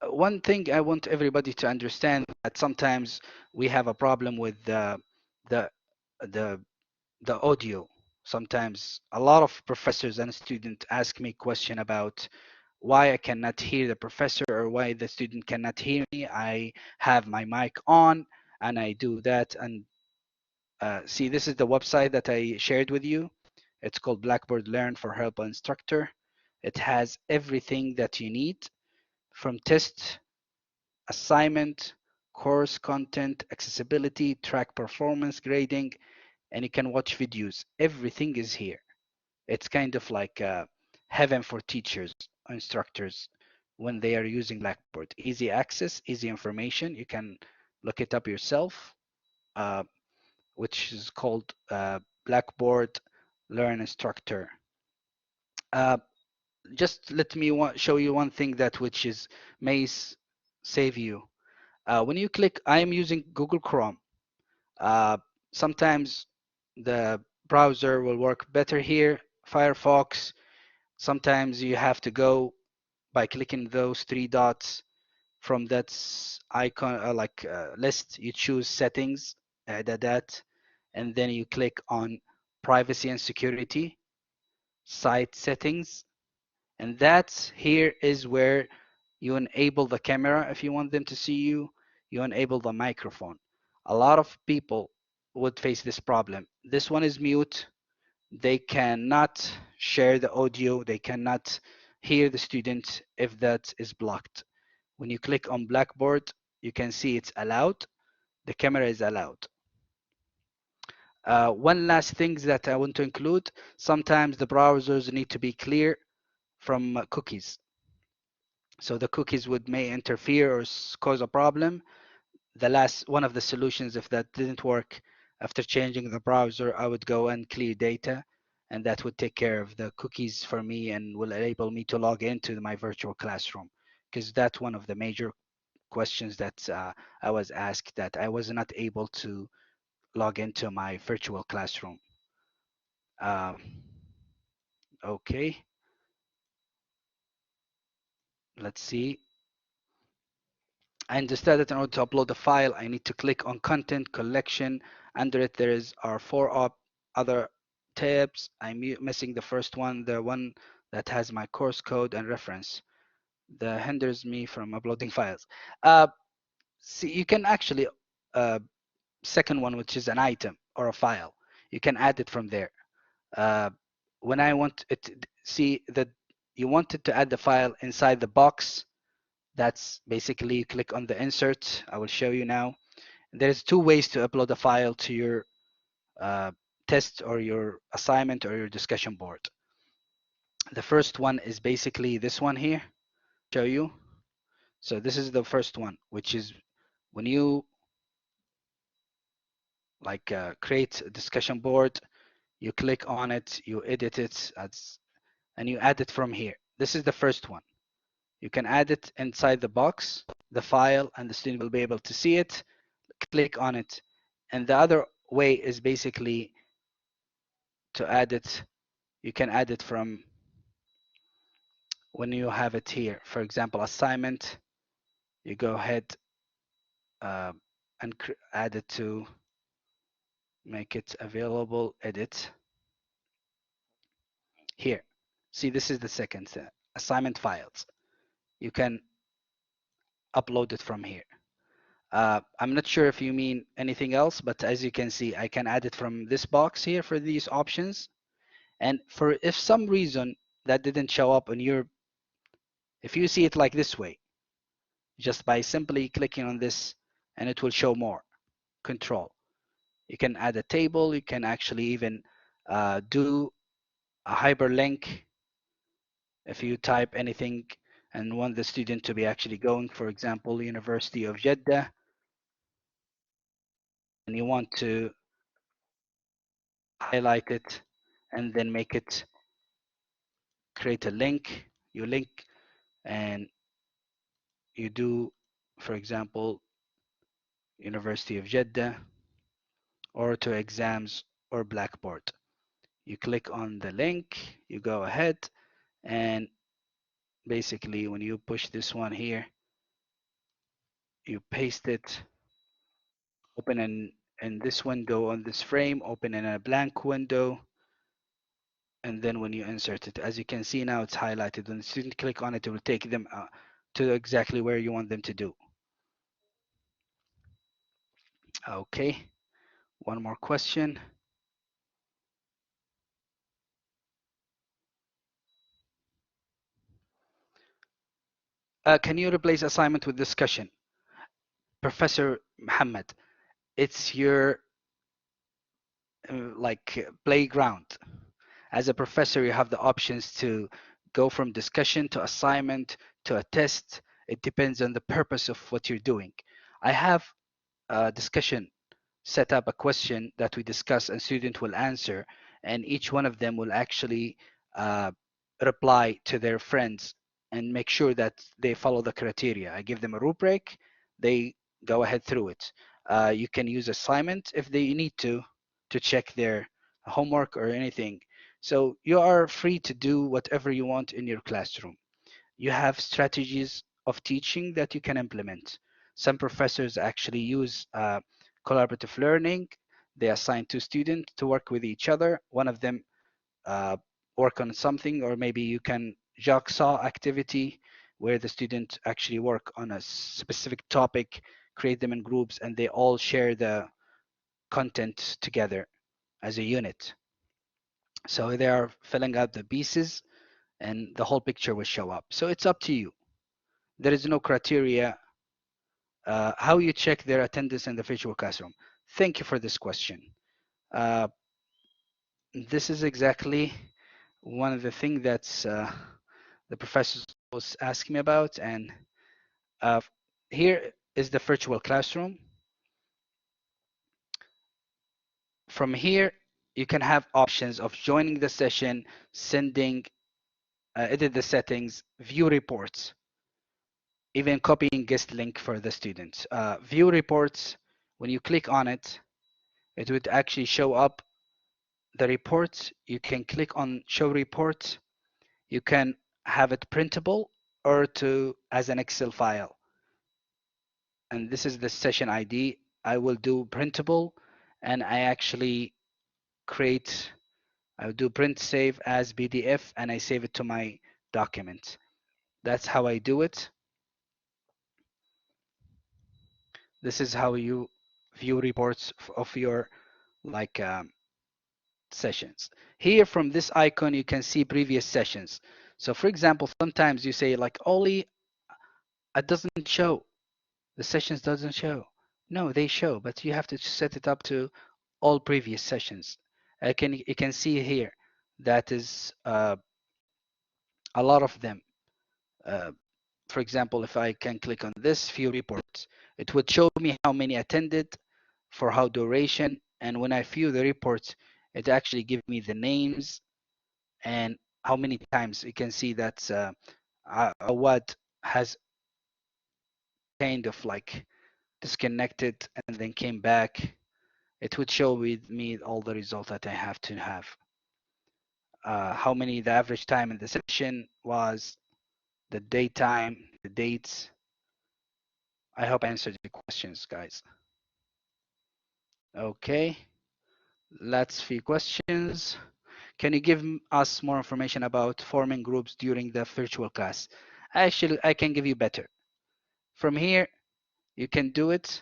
One thing I want everybody to understand that sometimes we have a problem with the the the audio. Sometimes a lot of professors and students ask me question about why I cannot hear the professor or why the student cannot hear me. I have my mic on and I do that. And see, this is the website that I shared with you. It's called Blackboard Learn for Help Instructor. It has everything that you need from test, assignment, course content, accessibility, track performance, grading, and you can watch videos. Everything is here. It's kind of like heaven for teachers, instructors, when they are using Blackboard. Easy access, easy information. You can look it up yourself, uh, which is called Blackboard Learn Instructor. Uh, just let me show you one thing that which is may save you. When you click, I am using Google Chrome. Uh, Sometimes the browser will work better here. Firefox, sometimes you have to go by clicking those three dots from that icon, list, you choose settings, that, and then you click on privacy and security, site settings, and that's here is where you enable the camera if you want them to see you. You enable the microphone. A lot of people would face this problem. This one is mute. They cannot share the audio. They cannot hear the student if that is blocked. When you click on Blackboard, you can see it's allowed. The camera is allowed. One last thing that I want to include, sometimes the browsers need to be clear from cookies. So the cookies would may interfere or cause a problem. The last one of the solutions, if that didn't work, after changing the browser, I would go and clear data, and that would take care of the cookies for me and will enable me to log into my virtual classroom, because that's one of the major questions that I was asked, that I was not able to log into my virtual classroom. Um, okay, let's see. I understand that in order to upload a file, I need to click on content collection. Under it, there is our four other tabs. I'm missing the first one, the one that has my course code and reference. That hinders me from uploading files. See, you can actually second one, which is an item or a file. You can add it from there. Uh, when I want it, see that you wanted to add the file inside the box. That's basically you click on the insert. I will show you now. There's two ways to upload a file to your uh, test or your assignment or your discussion board. The first one is basically this one here. Show you. So this is the first one, which is when you like create a discussion board, you click on it, you edit it, and you add it from here. This is the first one. You can add it inside the box, the file, and the student will be able to see it, click on it. And the other way is basically to add it. You can add it from when you have it here. For example, assignment, you go ahead uh, and add it to make it available, edit. Here, see, this is the second assignment files. You can upload it from here. I'm not sure if you mean anything else, but as you can see, I can add it from this box here for these options. And for if some reason that didn't show up on your, if you see it like this way, just by simply clicking on this and it will show more control. You can add a table. You can actually even do a hyperlink if you type anything and want the student to be actually going, for example, University of Jeddah, and you want to highlight it and then make it create a link. You link and you do, for example, University of Jeddah or to exams or Blackboard. You click on the link, you go ahead, and basically when you push this one here, you paste it, open in this window on this frame, open in a blank window, and then when you insert it, as you can see now, it's highlighted. When the student click on it, it will take them to exactly where you want them to do. Okay, one more question. Can you replace assignment with discussion? Professor Muhammad, it's your like playground. As a professor, you have the options to go from discussion to assignment to a test. It depends on the purpose of what you're doing. I have a discussion set up a question that we discuss and student will answer, and each one of them will actually uh, reply to their friends and make sure that they follow the criteria. I give them a rubric, they go ahead through it. You can use assignment if they need to check their homework or anything. So you are free to do whatever you want in your classroom. You have strategies of teaching that you can implement. Some professors actually use collaborative learning. They assign two students to work with each other. One of them uh, work on something, or maybe you can jigsaw activity where the student actually work on a specific topic, create them in groups, and they all share the content together as a unit. So they are filling out the pieces and the whole picture will show up. So it's up to you. There is no criteria how you check their attendance in the virtual classroom. Thank you for this question. Uh, this is exactly one of the things that the professors was asking me about. And uh, here is the virtual classroom. From here, you can have options of joining the session, sending, edit the settings, view reports, even copying guest link for the students. View reports, when you click on it, it would actually show up the reports. You can click on show reports. You can have it printable or to as an Excel file. And this is the session ID. I will do printable and I actually create, I'll do print save as PDF and I save it to my document. That's how I do it. This is how you view reports of your like sessions. Here from this icon, you can see previous sessions. So for example, sometimes you say like, Oli, it doesn't show. The sessions doesn't show. No, they show, but you have to set it up to all previous sessions. You can see here that is a lot of them. Uh, for example, if I can click on this view reports, it would show me how many attended, for how duration, and when I view the reports, it actually gives me the names and how many times. You can see that what has kind of like disconnected and then came back. It would show with me all the results that I have to have. How many the average time in the session was, the daytime, the dates. I hope I answered your questions, guys. Okay, let's few questions. Can you give us more information about forming groups during the virtual class? Actually, I can give you better. From here, you can do it,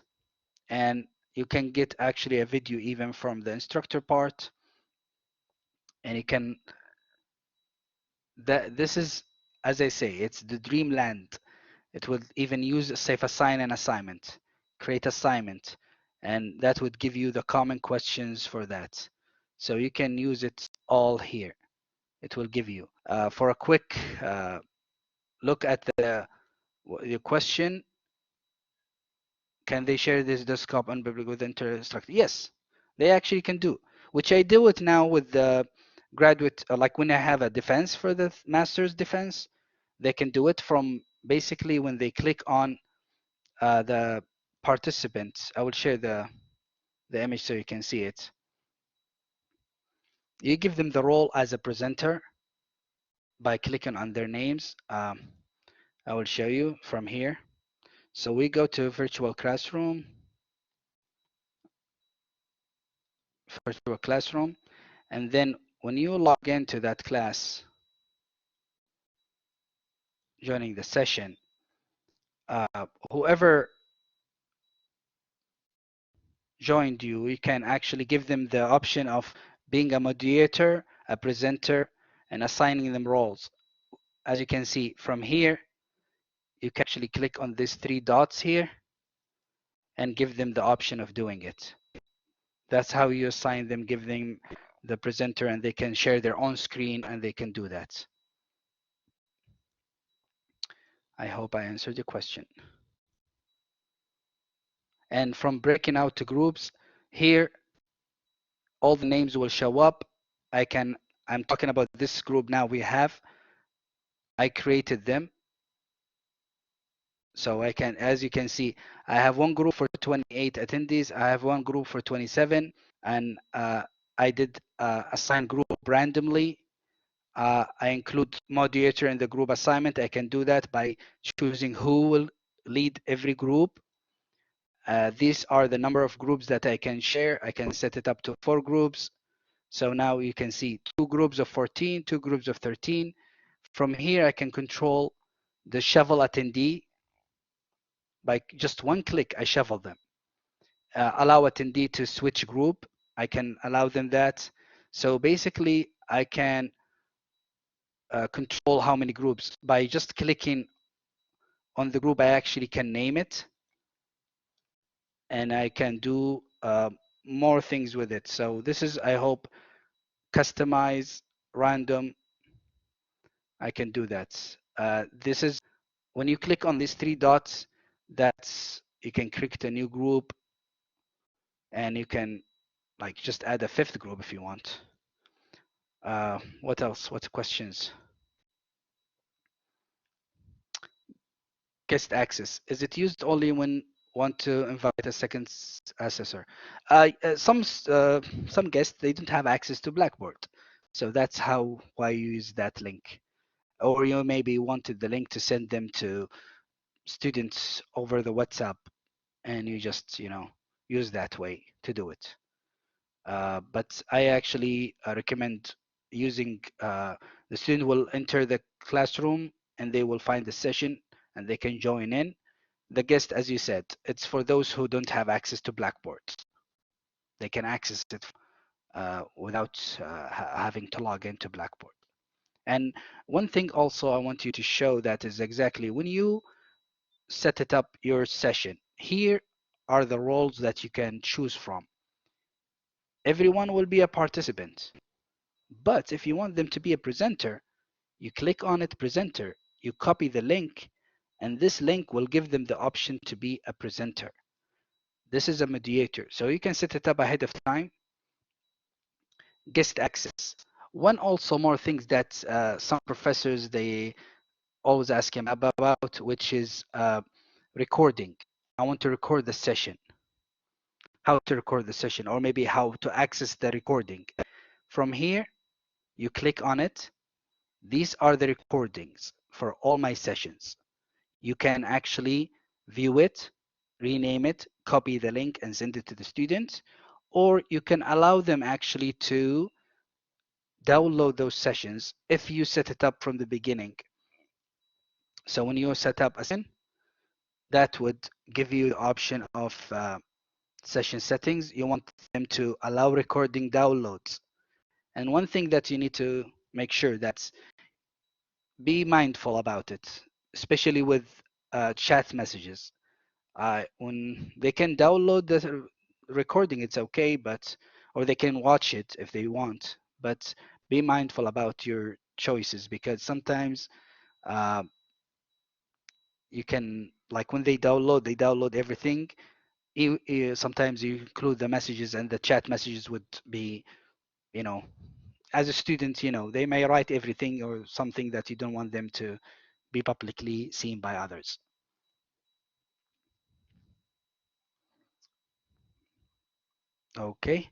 and you can get actually a video even from the instructor part, and you can, this is, as I say, it's the dreamland. It would even use safe assign an assignment, create assignment, and that would give you the common questions for that. So you can use it all here. It will give you. For a quick look at the question, can they share this desktop on public with instructor? Yes, they actually can do, which I do it now with the graduate, like when I have a defense for the master's defense, they can do it from basically when they click on the participants. I will share the image so you can see it. You give them the role as a presenter by clicking on their names. I will show you from here. So we go to virtual classroom, and then when you log into that class, joining the session, whoever joined you, you can actually give them the option of being a moderator, a presenter, and assigning them roles. As you can see from here, you can actually click on these three dots here and give them the option of doing it. That's how you assign them, give them the presenter, and they can share their own screen and they can do that. I hope I answered your question. And from breaking out to groups, here all the names will show up. I'm talking about this group now we have. I created them. So I can, as you can see, I have one group for 28 attendees. I have one group for 27, and I did assign group randomly. I include moderator in the group assignment. I can do that by choosing who will lead every group. These are the number of groups that I can share. I can set it up to 4 groups. So now you can see 2 groups of 14, 2 groups of 13. From here, I can control the shovel attendee. By just one click, I shuffle them. Allow attendee to switch group. I can allow them that. So basically, I can control how many groups. By just clicking on the group, I actually can name it. And I can do more things with it. So this is, I hope, customize, random. I can do that. This is, when you click on these 3 dots, that's, you can create a new group, and you can like just add a 5th group if you want. What else? What questions? Guest access. Is it used only when want to invite a second assessor? Some guests, they don't have access to Blackboard. So that's why you use that link. Or you maybe wanted the link to send them to students over the WhatsApp, and you just, use that way to do it. But I actually recommend using, the student will enter the classroom and they will find the session and they can join in. The guest, as you said, it's for those who don't have access to Blackboard. They can access it without having to log into Blackboard. And one thing also I want you to show that is exactly when you set it up your session, here are the roles that you can choose from. everyone will be a participant. But if you want them to be a presenter, you click on it, presenter, you copy the link, and this link will give them the option to be a presenter. This is a mediator. So you can set it up ahead of time. Guest access. One also more things that some professors, they always ask him about, which is recording. I want to record the session. How to record the session, or maybe how to access the recording. From here, you click on it. These are the recordings for all my sessions. You can actually view it, rename it, copy the link and send it to the student, or you can allow them actually to download those sessions if you set it up from the beginning. So when you set up a session, that would give you the option of session settings. You want them to allow recording downloads. And one thing that you need to make sure that be mindful about it, especially with chat messages. When they can download the recording, it's okay, but or they can watch it if they want. But be mindful about your choices because sometimes uh, you can, like when they download everything. Sometimes you include the messages and the chat messages would be, you know, as a student, they may write everything or something that you don't want them to be publicly seen by others. Okay.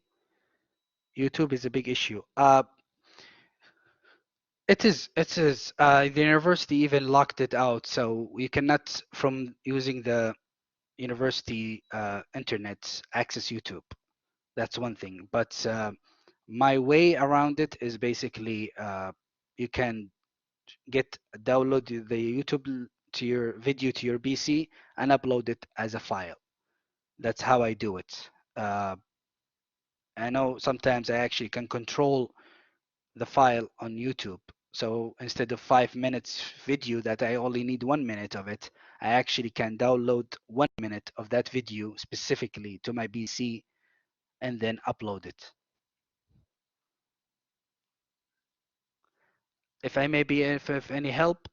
YouTube is a big issue. It is. The university even locked it out, so you cannot, from using the university internet, access YouTube. That's one thing. But my way around it is basically you can download the YouTube to your video to your PC and upload it as a file. That's how I do it. I know sometimes I actually can control the file on YouTube. So instead of 5 minutes video that I only need 1 minute of it, I actually can download 1 minute of that video specifically to my PC and then upload it. If I may be of any help,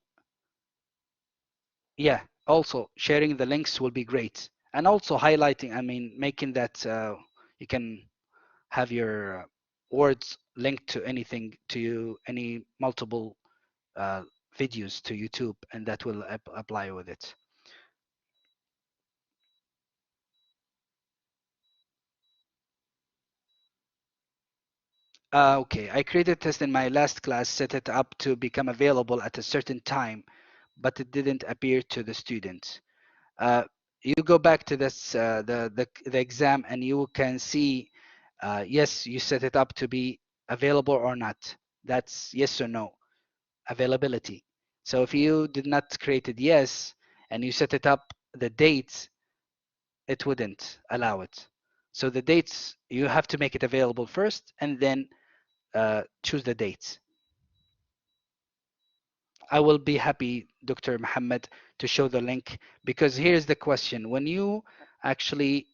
yeah, also sharing the links will be great. And also highlighting, I mean, making that you can have your words linked to anything, to you, any multiple uh, videos to YouTube, and that will apply with it. Okay, I created a test in my last class, set it up to become available at a certain time, but it didn't appear to the students. You go back to this the exam and you can see yes, you set it up to be available or not. That's yes or no availability. So if you did not create it yes and you set it up the dates, it wouldn't allow it. So the dates, you have to make it available first and then choose the dates. I will be happy, Dr. Muhammad, to show the link because here's the question. When you actually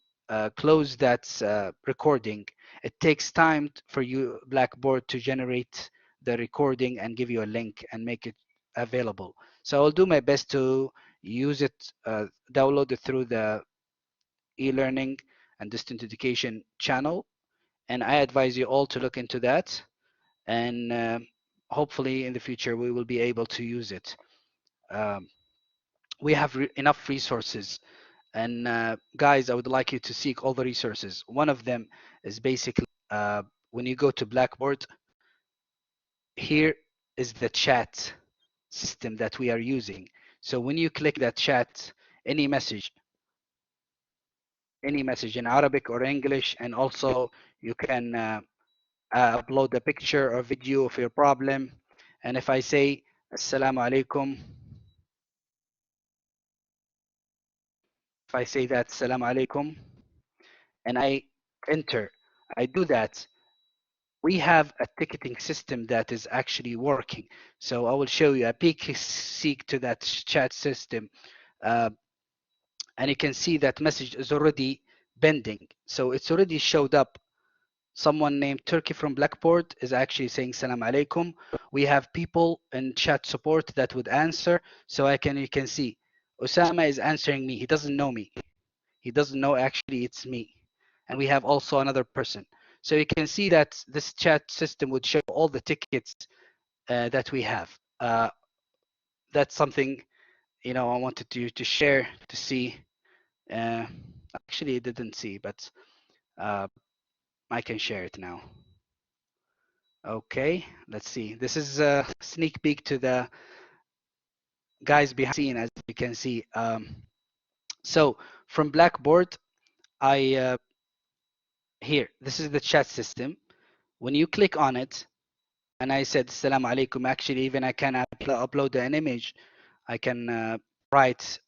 close that recording, it takes time for you, Blackboard, to generate the recording and give you a link and make it available. So I'll do my best to use it, download it through the e-learning and distant education channel. And I advise you all to look into that. And hopefully in the future, we will be able to use it. Um, we have enough resources. And guys, I would like you to seek all the resources. One of them is basically when you go to Blackboard, here is the chat system that we are using. So when you click that chat, any message in Arabic or English, and also you can upload a picture or video of your problem. And if I say Assalamu alaikum, if I say that Assalamu alaikum, and I enter, I do that, we have a ticketing system that is actually working. So I will show you a peek seek to that chat system. Uh, and you can see that message is already pending. So it's already showed up. Someone named Turkey from Blackboard is actually saying Salam alaikum. We have people in chat support that would answer. So you can see Osama is answering me. He doesn't know me. He doesn't know actually it's me. And we have also another person. So you can see that this chat system would show all the tickets that we have. That's something I wanted to share to see. Uh, Actually, I didn't see, but uh, I can share it now. Okay, let's see. This is a sneak peek to the guys behind the scene, as you can see. So from Blackboard, I here, this is the chat system. When you click on it, and I said Assalamu alaikum, actually, even I can upload an image. I can write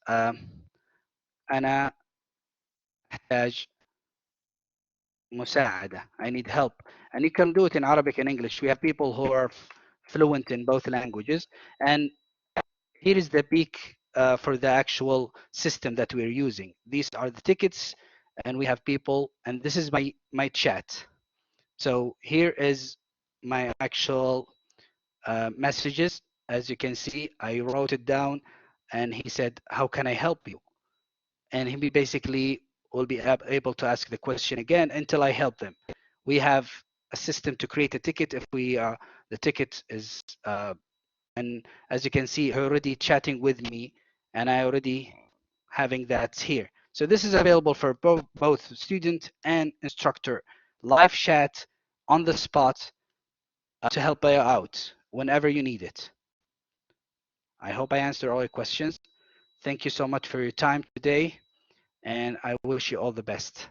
أنا أحتاج مساعدة. I need help. And you can do it in Arabic and English. We have people who are fluent in both languages. And here is the peak for the actual system that we're using. These are the tickets, and we have people, and this is my chat. So here is my actual messages. As you can see, I wrote it down, and he said, "How can I help you?" And he basically will be able to ask the question again until I help them. We have a system to create a ticket if the ticket is and as you can see, already chatting with me, and I already having that here. So this is available for both student and instructor. Live chat on the spot to help you out whenever you need it. I hope I answered all your questions. Thank you so much for your time today, and I wish you all the best.